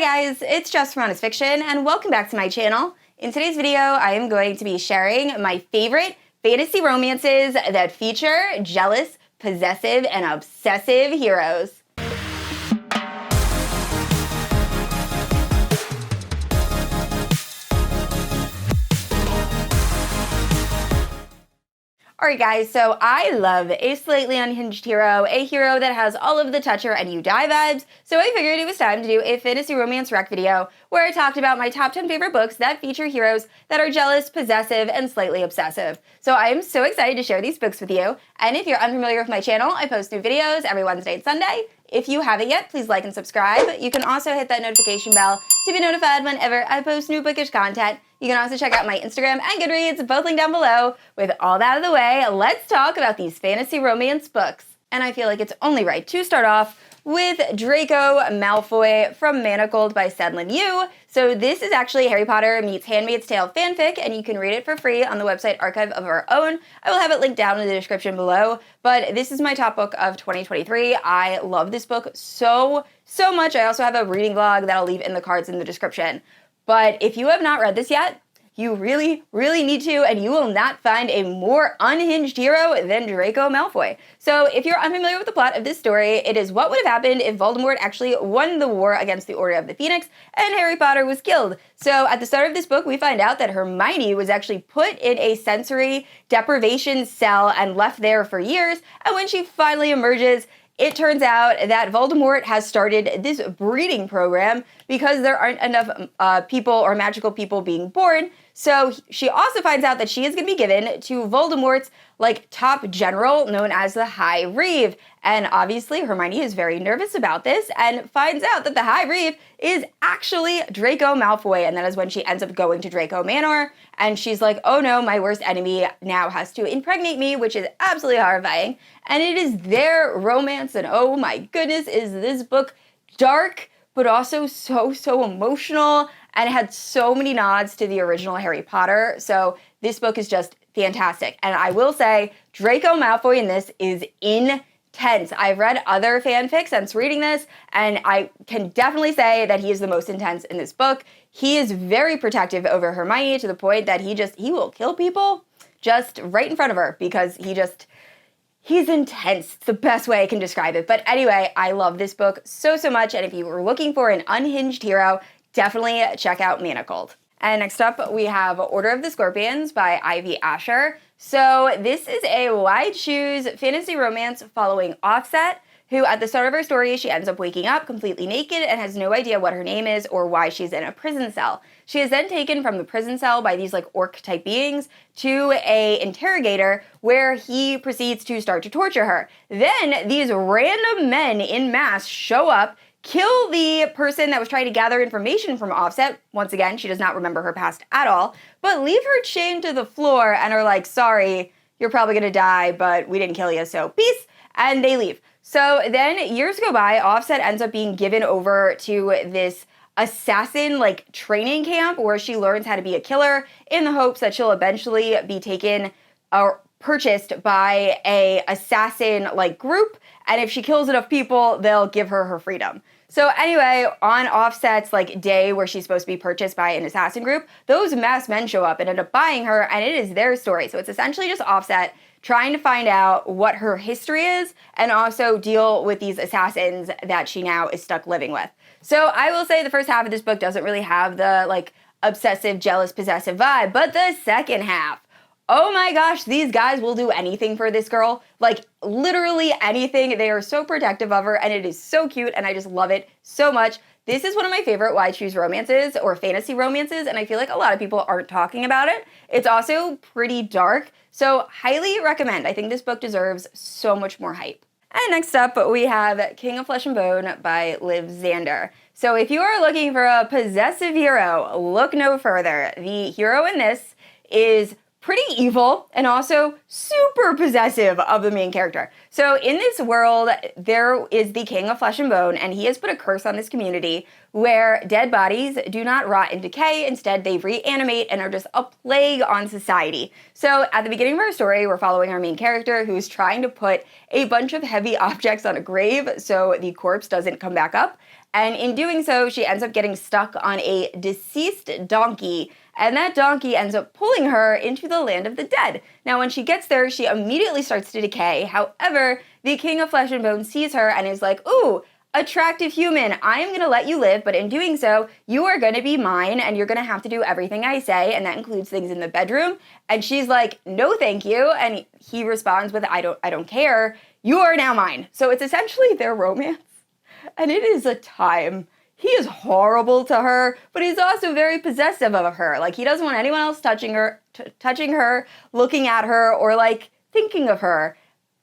Hi guys, it's Jess from Honest Fiction, and welcome back to my channel. In today's video, I am going to be sharing my favorite fantasy romances that feature jealous, possessive, and obsessive heroes. Alright guys, so I love a slightly unhinged hero, a hero that has all of the toucher and you die vibes, so I figured it was time to do a fantasy romance rec video where I talked about my top 10 favorite books that feature heroes that are jealous, possessive, and slightly obsessive. So I am so excited to share these books with you, and if you're unfamiliar with my channel, I post new videos every Wednesday and Sunday. If you haven't yet, please like and subscribe. You can also hit that notification bell to be notified whenever I post new bookish content. You can also check out my Instagram and Goodreads, both linked down below. With all that out of the way, let's talk about these fantasy romance books. And I feel like it's only right to start off with Draco Malfoy from Manacled by Senlinyu. So this is actually Harry Potter meets Handmaid's Tale fanfic, and you can read it for free on the website Archive of Our Own. I will have it linked down in the description below, but this is my top book of 2023. I love this book so much. I also have a reading vlog that I'll leave in the cards in the description. But if you have not read this yet, you really need to, and you will not find a more unhinged hero than Draco Malfoy. So if you're unfamiliar with the plot of this story, it is what would have happened if Voldemort actually won the war against the Order of the Phoenix and Harry Potter was killed. So at the start of this book, we find out that Hermione was actually put in a sensory deprivation cell and left there for years, and when she finally emerges, it turns out that Voldemort has started this breeding program because there aren't enough people or magical people being born. So she also finds out that she is going to be given to Voldemort's top general known as the High Reeve. And obviously Hermione is very nervous about this and finds out that the High Reeve is actually Draco Malfoy. And that is when she ends up going to Draco Manor. And she's like, oh no, my worst enemy now has to impregnate me, which is absolutely horrifying. And it is their romance. And oh my goodness, is this book dark, but also so emotional. And it had so many nods to the original Harry Potter. So this book is just fantastic. And I will say, Draco Malfoy in this is intense. I've read other fanfics since reading this, and I can definitely say that he is the most intense in this book. He is very protective over Hermione to the point that he will kill people just right in front of her because he's intense. It's the best way I can describe it. But anyway, I love this book so much. And if you were looking for an unhinged hero, definitely check out Manacled. And next up, we have Order of the Scorpions by Ivy Asher. So this is a wide shoes fantasy romance following Offset, who at the start of her story, she ends up waking up completely naked and has no idea what her name is or why she's in a prison cell. She is then taken from the prison cell by these orc-type beings to a interrogator where he proceeds to start to torture her. Then these random men in mass show up, kill the person that was trying to gather information from Offset. Once again, she does not remember her past at all, but leave her chained to the floor and are like, sorry, you're probably gonna die, but we didn't kill you, so peace, and they leave. So then years go by, Offset ends up being given over to this assassin training camp where she learns how to be a killer in the hopes that she'll eventually be taken or purchased by a assassin group, and if she kills enough people, they'll give her her freedom. So anyway, on Offset's day where she's supposed to be purchased by an assassin group, those masked men show up and end up buying her, and it is their story. So it's essentially just Offset trying to find out what her history is and also deal with these assassins that she now is stuck living with. So I will say the first half of this book doesn't really have the obsessive, jealous, possessive vibe, but the second half, oh my gosh, these guys will do anything for this girl. Literally anything. They are so protective of her, and it is so cute, and I just love it so much. This is one of my favorite wide shoes romances or fantasy romances, and I feel like a lot of people aren't talking about it. It's also pretty dark, so highly recommend. I think this book deserves so much more hype. And next up, we have King of Flesh and Bone by Liv Zander. So if you are looking for a possessive hero, look no further. The hero in this is pretty evil and also super possessive of the main character. So in this world, there is the King of Flesh and Bone, and he has put a curse on this community where dead bodies do not rot and decay. Instead, they reanimate and are just a plague on society. So at the beginning of our story, we're following our main character who's trying to put a bunch of heavy objects on a grave so the corpse doesn't come back up. and in doing so, she ends up getting stuck on a deceased donkey, and that donkey ends up pulling her into the land of the dead. Now, when she gets there, she immediately starts to decay. However, the King of Flesh and Bone sees her and is like, ooh, attractive human, I am going to let you live, but in doing so, you are going to be mine, and you're going to have to do everything I say, and that includes things in the bedroom. And she's like, no, thank you. And he responds with, I don't care. You are now mine. So it's essentially their romance. And it is a time. He is horrible to her, but he's also very possessive of her. Like, he doesn't want anyone else touching her, looking at her, or like thinking of her.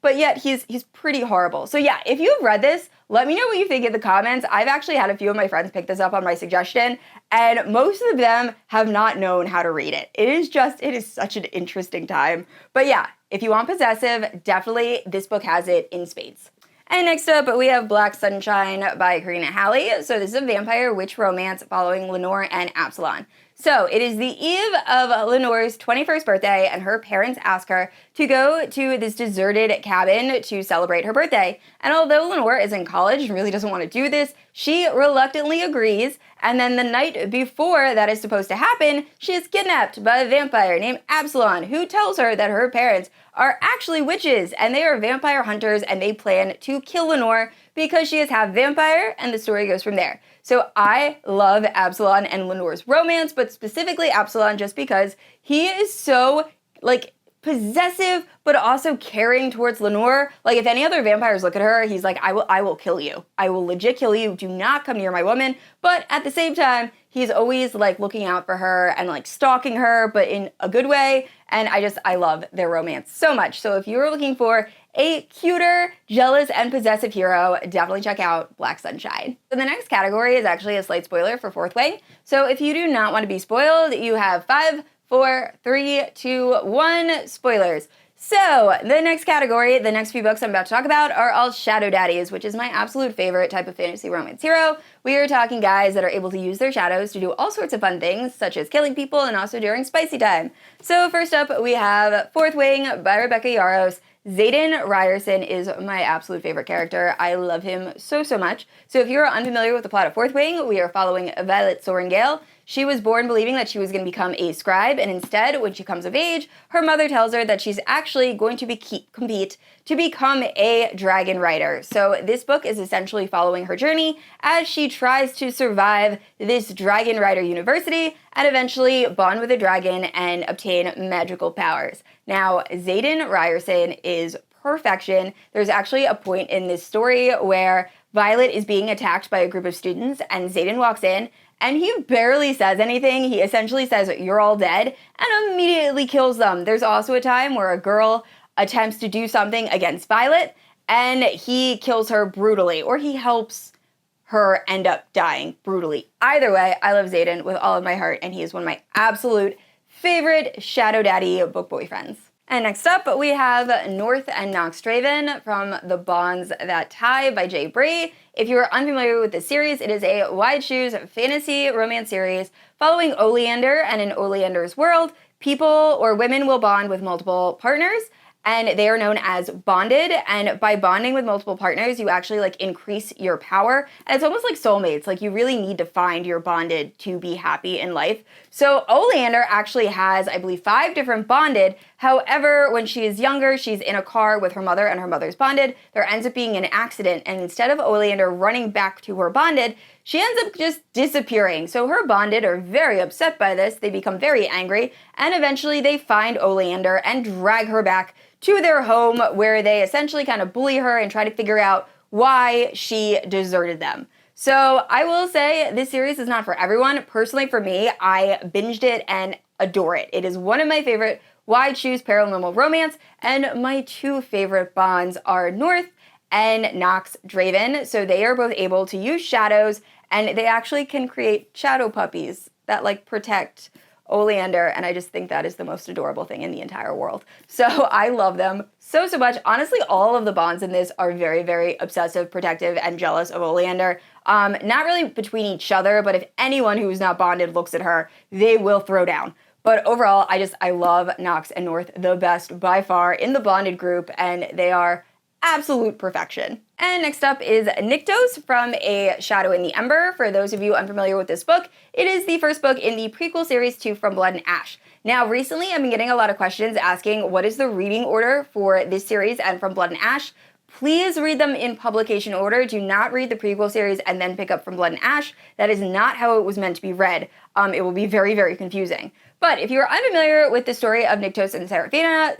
But yet he's pretty horrible. So yeah, if you've read this, let me know what you think in the comments. I've actually had a few of my friends pick this up on my suggestion, and most of them have not known how to read it. It is such an interesting time. But yeah, if you want possessive, definitely this book has it in spades. And next up, we have Black Sunshine by Karina Halle. So this is a vampire witch romance following Lenore and Absalom. So it is the eve of Lenore's 21st birthday, and her parents ask her to go to this deserted cabin to celebrate her birthday. And although Lenore is in college and really doesn't want to do this, she reluctantly agrees. And then the night before that is supposed to happen, she is kidnapped by a vampire named Absalom, who tells her that her parents are actually witches, and they are vampire hunters, and they plan to kill Lenore because she is half vampire, and the story goes from there. So I love Absalom and Lenore's romance, but specifically Absalom just because he is so, like, possessive, but also caring towards Lenore. Like, if any other vampires look at her, he's like, I will kill you. I will legit kill you. Do not come near my woman. But at the same time, he's always, like, looking out for her and, like, stalking her, but in a good way. And I love their romance so much. So if you're looking for a cuter, jealous, and possessive hero, definitely check out Black Sunshine. So the next category is actually a slight spoiler for Fourth Wing. So if you do not want to be spoiled, you have 5, 4, 3, 2, 1 spoilers. So the next category, the next few books I'm about to talk about are all shadow daddies, which is my absolute favorite type of fantasy romance hero. We are talking guys that are able to use their shadows to do all sorts of fun things, such as killing people and also during spicy time. So first up, we have Fourth Wing by Rebecca Yarros. Xaden Ryerson is my absolute favorite character. I love him so much. So if you're unfamiliar with the plot of Fourth Wing, we are following Violet Sorrengail. She was born believing that she was going to become a scribe, and instead, when she comes of age, her mother tells her that she's actually going to compete to become a dragon rider. So this book is essentially following her journey as she tries to survive this dragon rider university and eventually bond with a dragon and obtain magical powers. Now, Xaden Ryerson is perfection. There's actually a point in this story where Violet is being attacked by a group of students, and Xaden walks in, and he barely says anything. He essentially says, "You're all dead," and immediately kills them. There's also a time where a girl attempts to do something against Violet, and he kills her brutally, or he helps her end up dying brutally. Either way, I love Xaden with all of my heart, and he is one of my absolute favorite Shadow Daddy book boyfriends. And next up, we have North and Nox Draven from The Bonds That Tie by Bree. If you are unfamiliar with this series, it is a wide shoes fantasy romance series following Oleander, and in Oleander's world, people or women will bond with multiple partners, and they are known as bonded, and by bonding with multiple partners, you actually, like, increase your power, and it's almost like soulmates. Like, you really need to find your bonded to be happy in life. So Oleander actually has, I believe, 5 different bonded. However, when she is younger, she's in a car with her mother, and her mother's bonded. There ends up being an accident, and instead of Oleander running back to her bonded, she ends up just disappearing. So her bonded are very upset by this. They become very angry, and eventually they find Oleander and drag her back to their home, where they essentially kind of bully her and try to figure out why she deserted them. So I will say this series is not for everyone. Personally, for me, I binged it and adore it. It is one of my favorite wide shoes paranormal romance, and my 2 favorite bonds are North and Nox Draven. So they are both able to use shadows, and they actually can create shadow puppies that, like, protect Oleander, and I just think that is the most adorable thing in the entire world. So I love them so much. Honestly, all of the bonds in this are very obsessive, protective, and jealous of Oleander. Not really between each other, but if anyone who's not bonded looks at her, they will throw down. But overall, I love Nox and North the best by far in the bonded group, and they are absolute perfection. And next up is Nyktos from A Shadow in the Ember. For those of you unfamiliar with this book, it is the first book in the prequel series to From Blood and Ash. Now, recently I've been getting a lot of questions asking what is the reading order for this series and From Blood and Ash. Please read them in publication order. Do not read the prequel series and then pick up From Blood and Ash. That is not how it was meant to be read. It will be very, very confusing. But if you're unfamiliar with the story of Nyktos and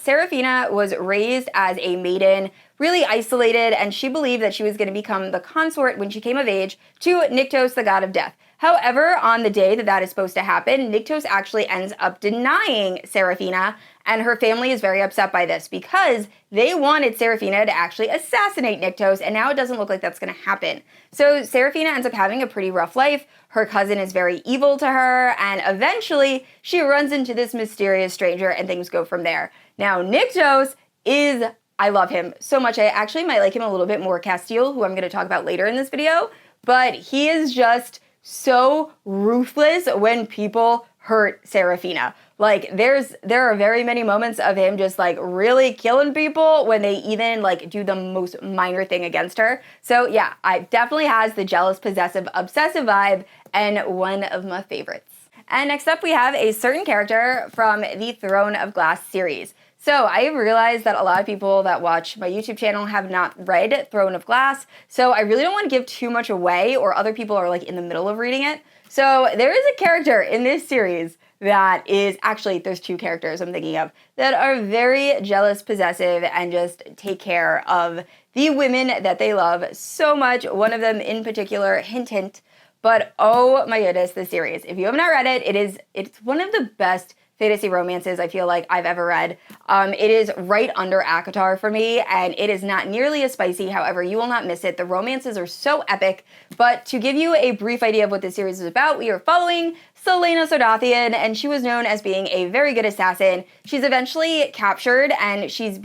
Seraphina was raised as a maiden, really isolated, and she believed that she was going to become the consort when she came of age to Nyktos, the god of death. However, on the day that is supposed to happen, Nyktos actually ends up denying Seraphina, and her family is very upset by this because they wanted Seraphina to actually assassinate Nyktos, and now it doesn't look like that's going to happen. So Seraphina ends up having a pretty rough life. Her cousin is very evil to her, and eventually she runs into this mysterious stranger and things go from there. Now, Nyktos is, I love him so much. I actually might like him a little bit more Castile, who I'm going to talk about later in this video, but he is just so ruthless when people hurt Seraphina. Like, there are very many moments of him just like really killing people when they even like do the most minor thing against her. So yeah, I definitely has the jealous, possessive, obsessive vibe and one of my favorites. And next up we have a certain character from the Throne of Glass series. So I realized that a lot of people that watch my YouTube channel have not read Throne of Glass, so I really don't want to give too much away or other people are like in the middle of reading it. So there is a character in this series that is, actually there's two characters I'm thinking of, that are very jealous, possessive, and just take care of the women that they love so much. One of them in particular, hint hint, but oh my goodness, this series. If you have not read it, it's one of the best fantasy romances I feel like I've ever read. It is right under ACOTAR for me, and it is not nearly as spicy. However, you will not miss it. The romances are so epic. But to give you a brief idea of what this series is about, we are following Celaena Sardathian, and she was known as being a very good assassin. She's eventually captured, and she's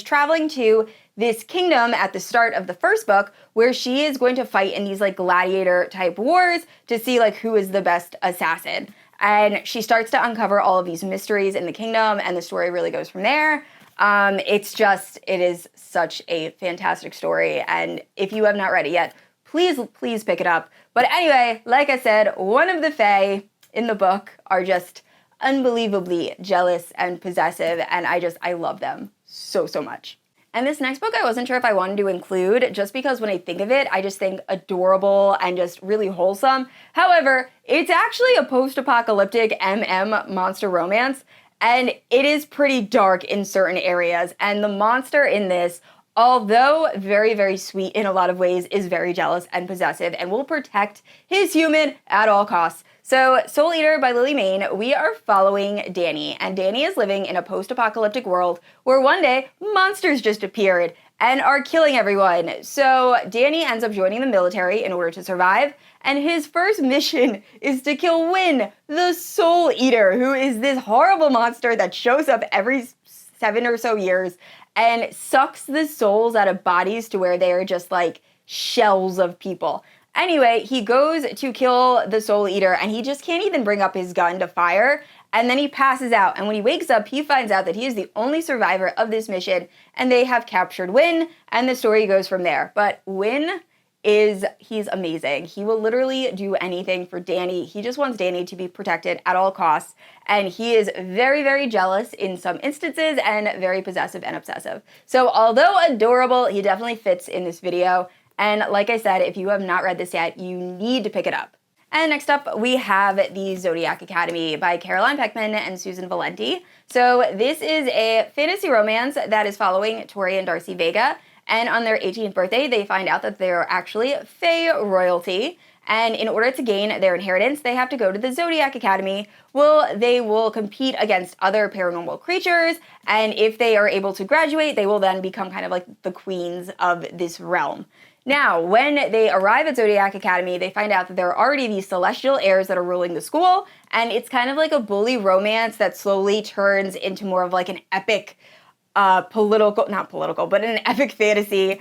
traveling to this kingdom at the start of the first book where she is going to fight in these like gladiator type wars to see like who is the best assassin. And she starts to uncover all of these mysteries in the kingdom, and the story really goes from there. It is such a fantastic story, and if you have not read it yet, please pick it up. But anyway, like I said, one of the Fae in the book are just unbelievably jealous and possessive, and I love them so much. And this next book I wasn't sure if I wanted to include just because when I think of it, I just think adorable and just really wholesome. However, it's actually a post-apocalyptic monster romance, and it is pretty dark in certain areas. And the monster in this, although very, very sweet in a lot of ways, is very jealous and possessive and will protect his human at all costs. So, Soul Eater by Lily Mayne, we are following Danny, and Danny is living in a post-apocalyptic world where one day monsters just appeared and are killing everyone. So, Danny ends up joining the military in order to survive, and his first mission is to kill Wynn, the Soul Eater, who is this horrible monster that shows up every 7 or so years and sucks the souls out of bodies to where they are just like shells of people. Anyway, he goes to kill the Soul Eater, and he just can't even bring up his gun to fire, and then he passes out, and when he wakes up, he finds out that he is the only survivor of this mission, and they have captured Wynn, and the story goes from there. But Wynn he's amazing. He will literally do anything for Danny. He just wants Danny to be protected at all costs, and he is very, very jealous in some instances, and very possessive and obsessive. So although adorable, he definitely fits in this video. And like I said, if you have not read this yet, you need to pick it up. And next up, we have the Zodiac Academy by Caroline Peckman and Susan Valenti. So this is a fantasy romance that is following Tori and Darcy Vega. And on their 18th birthday, they find out that they're actually Fae royalty. And in order to gain their inheritance, they have to go to the Zodiac Academy. They will compete against other paranormal creatures. And if they are able to graduate, they will then become kind of like the queens of this realm. Now, when they arrive at Zodiac Academy, they find out that there are already these celestial heirs that are ruling the school, and it's kind of like a bully romance that slowly turns into more of like an epic not political, but an epic fantasy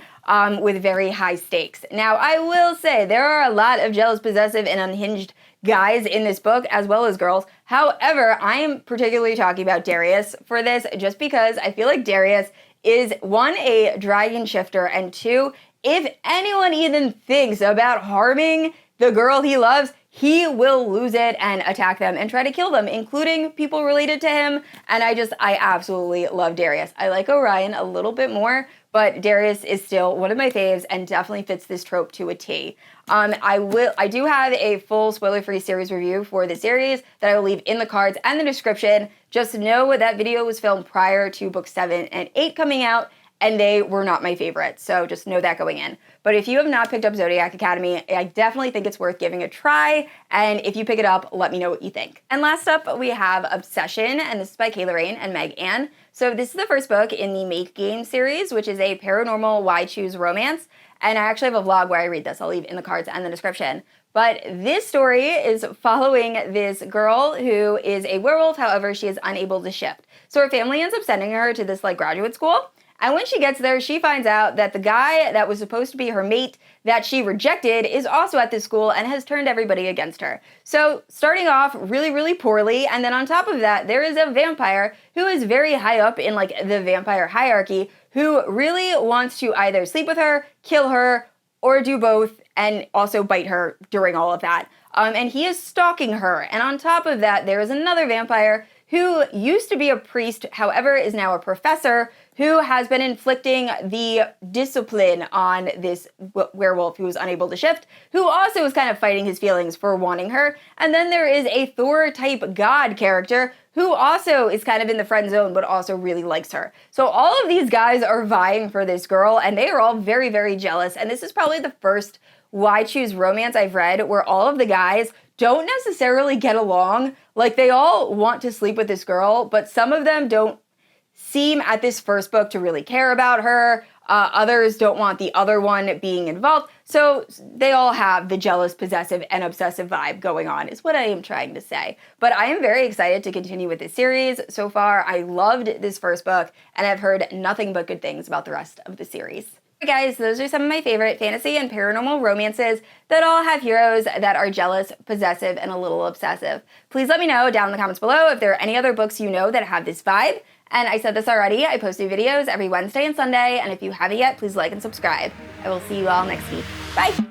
with very high stakes. Now, I will say there are a lot of jealous, possessive, and unhinged guys in this book, as well as girls. However, I am particularly talking about Darius for this, just because I feel like Darius is, one, a dragon shifter, and two, if anyone even thinks about harming the girl he loves, he will lose it and attack them and try to kill them, including people related to him. And I absolutely love Darius. I like Orion a little bit more, but Darius is still one of my faves and definitely fits this trope to a T. I do have a full spoiler-free series review for the series that I will leave in the cards and the description. Just know that video was filmed prior to books 7 and 8 coming out, and they were not my favorite, so just know that going in. But if you have not picked up Zodiac Academy, I definitely think it's worth giving a try, and if you pick it up, let me know what you think. And last up, we have Obsession, and this is by Kayla Rain and Meg Ann. So this is the first book in the Make Game series, which is a paranormal why choose romance, and I actually have a vlog where I read this. I'll leave in the cards and the description. But this story is following this girl who is a werewolf, however, she is unable to shift. So her family ends up sending her to this graduate school. And when she gets there, she finds out that the guy that was supposed to be her mate that she rejected is also at this school and has turned everybody against her. So starting off really, really poorly, and then on top of that, there is a vampire who is very high up in the vampire hierarchy who really wants to either sleep with her, kill her, or do both, and also bite her during all of that. And he is stalking her. And on top of that, there is another vampire who used to be a priest, however, is now a professor, who has been inflicting the discipline on this werewolf who is unable to shift, who also is kind of fighting his feelings for wanting her. And then there is a Thor-type god character who also is kind of in the friend zone, but also really likes her. So all of these guys are vying for this girl, and they are all very, very jealous. And this is probably the first why choose romance I've read where all of the guys don't necessarily get along. They all want to sleep with this girl, but some of them don't seem at this first book to really care about her. Others don't want the other one being involved. So they all have the jealous, possessive, and obsessive vibe going on, is what I am trying to say. But I am very excited to continue with this series. So far, I loved this first book, and I've heard nothing but good things about the rest of the series. Guys, those are some of my favorite fantasy and paranormal romances that all have heroes that are jealous, possessive, and a little obsessive. Please let me know down in the comments below if there are any other books you know that have this vibe. And I said this already, I post new videos every Wednesday and Sunday, and if you haven't yet, please like and subscribe. I will see you all next week. Bye!